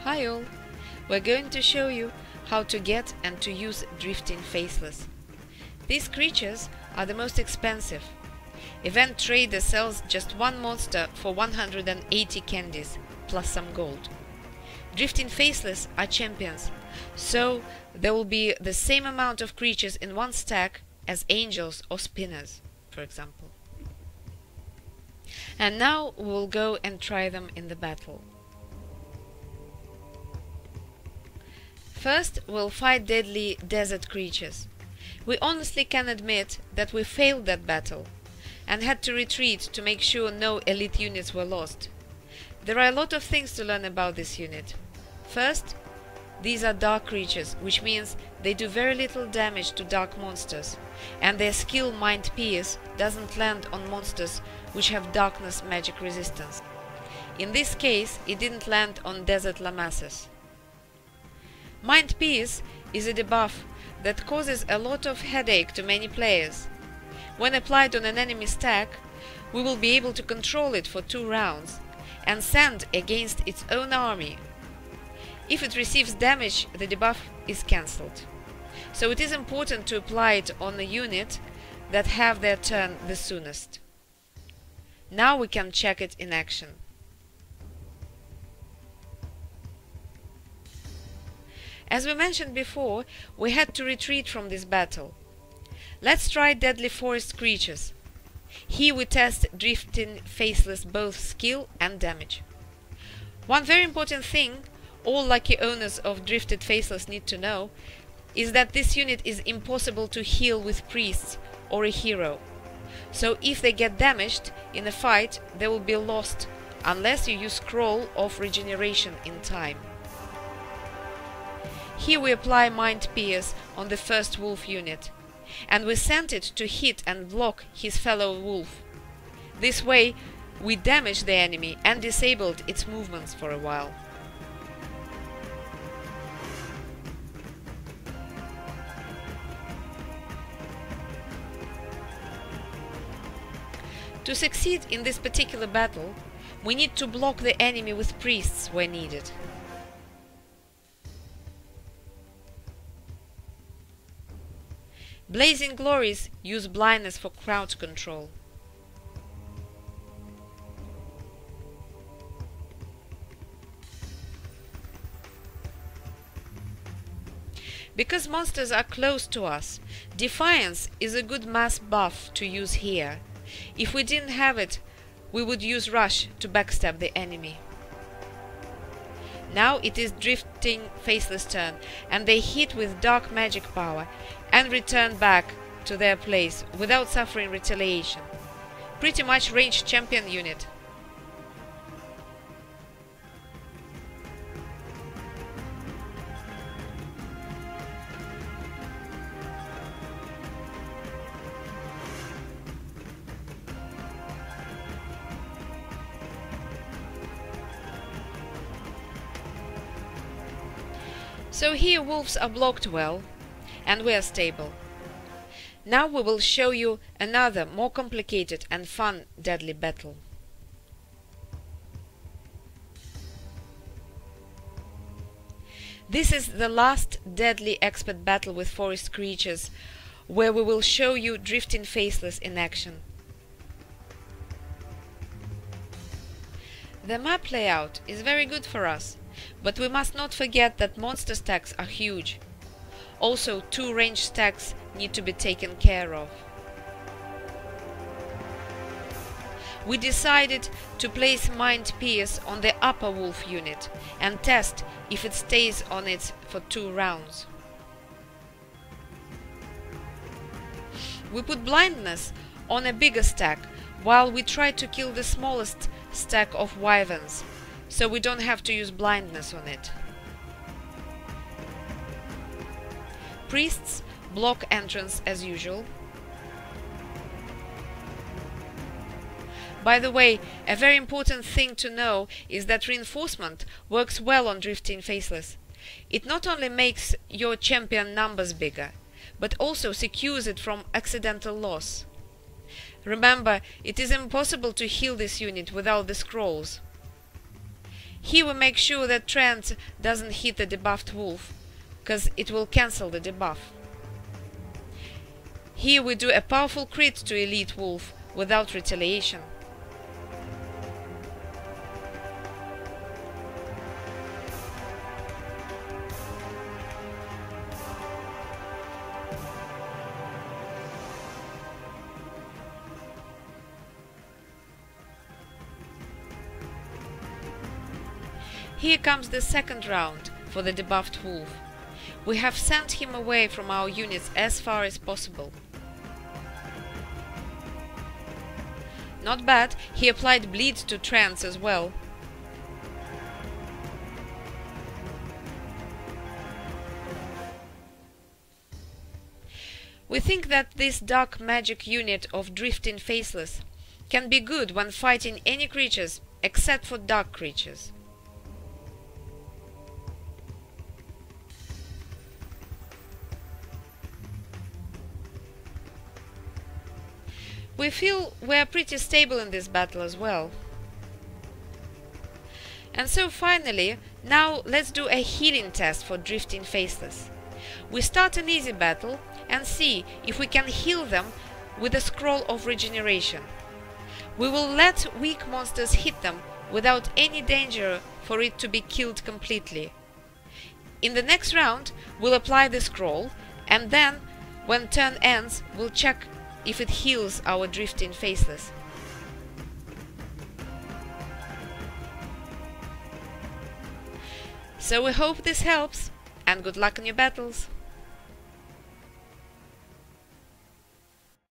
Hi all! We're going to show you how to get and to use Drifting Faceless. These creatures are the most expensive. Event Trader sells just one monster for 180 candies, plus some gold. Drifting Faceless are champions, so there will be the same amount of creatures in one stack as angels or spinners, for example. And now we'll go and try them in the battle. First, we'll fight deadly desert creatures. We honestly can admit that we failed that battle and had to retreat to make sure no elite units were lost. There are a lot of things to learn about this unit. First, these are dark creatures, which means they do very little damage to dark monsters, and their skill Mind Pierce doesn't land on monsters which have darkness magic resistance. In this case, it didn't land on Desert Lamassus. Mind Pierce is a debuff that causes a lot of headache to many players. When applied on an enemy stack, we will be able to control it for 2 rounds and send against its own army. If it receives damage, the debuff is cancelled. So it is important to apply it on the unit that have their turn the soonest. Now we can check it in action. As we mentioned before, we had to retreat from this battle. Let's try Deadly Forest creatures. Here we test Drifting Faceless both skill and damage. One very important thing all lucky owners of Drifted Faceless need to know is that this unit is impossible to heal with priests or a hero. So if they get damaged in a fight, they will be lost unless you use Scroll of Regeneration in time. Here we apply Mind Pierce on the first wolf unit, and we sent it to hit and block his fellow wolf. This way we damaged the enemy and disabled its movements for a while. To succeed in this particular battle, we need to block the enemy with priests where needed. Blazing Glories use blindness for crowd control. Because monsters are close to us, Defiance is a good mass buff to use here. If we didn't have it, we would use Rush to backstab the enemy. Now it is Drifting Faceless turn, and they hit with dark magic power and return back to their place without suffering retaliation. Pretty much ranged champion unit. So here wolves are blocked well, and we are stable. Now we will show you another more complicated and fun deadly battle. This is the last deadly expert battle with forest creatures, where we will show you Drifting Faceless in action. The map layout is very good for us, but we must not forget that monster stacks are huge. Also, 2 range stacks need to be taken care of. We decided to place Mind Pierce on the upper wolf unit and test if it stays on it for 2 rounds. We put blindness on a bigger stack while we try to kill the smallest stack of wyverns, so we don't have to use blindness on it. Priests block entrance as usual. By the way, a very important thing to know is that reinforcement works well on Drifting Faceless. It not only makes your champion numbers bigger, but also secures it from accidental loss. Remember, it is impossible to heal this unit without the scrolls. Here we make sure that Trent doesn't hit the debuffed wolf, because it will cancel the debuff. Here we do a powerful crit to elite wolf without retaliation. Here comes the second round for the debuffed wolf. We have sent him away from our units as far as possible. Not bad, he applied bleed to Trance as well. We think that this dark magic unit of Drifting Faceless can be good when fighting any creatures except for dark creatures. We feel we are pretty stable in this battle as well. And so finally, now let's do a healing test for Drifting Faceless. We start an easy battle and see if we can heal them with a scroll of regeneration. We will let weak monsters hit them without any danger for it to be killed completely. In the next round, we'll apply the scroll, and then, when turn ends, we'll check if it heals our Drifting Faceless. So we hope this helps, and good luck in your battles!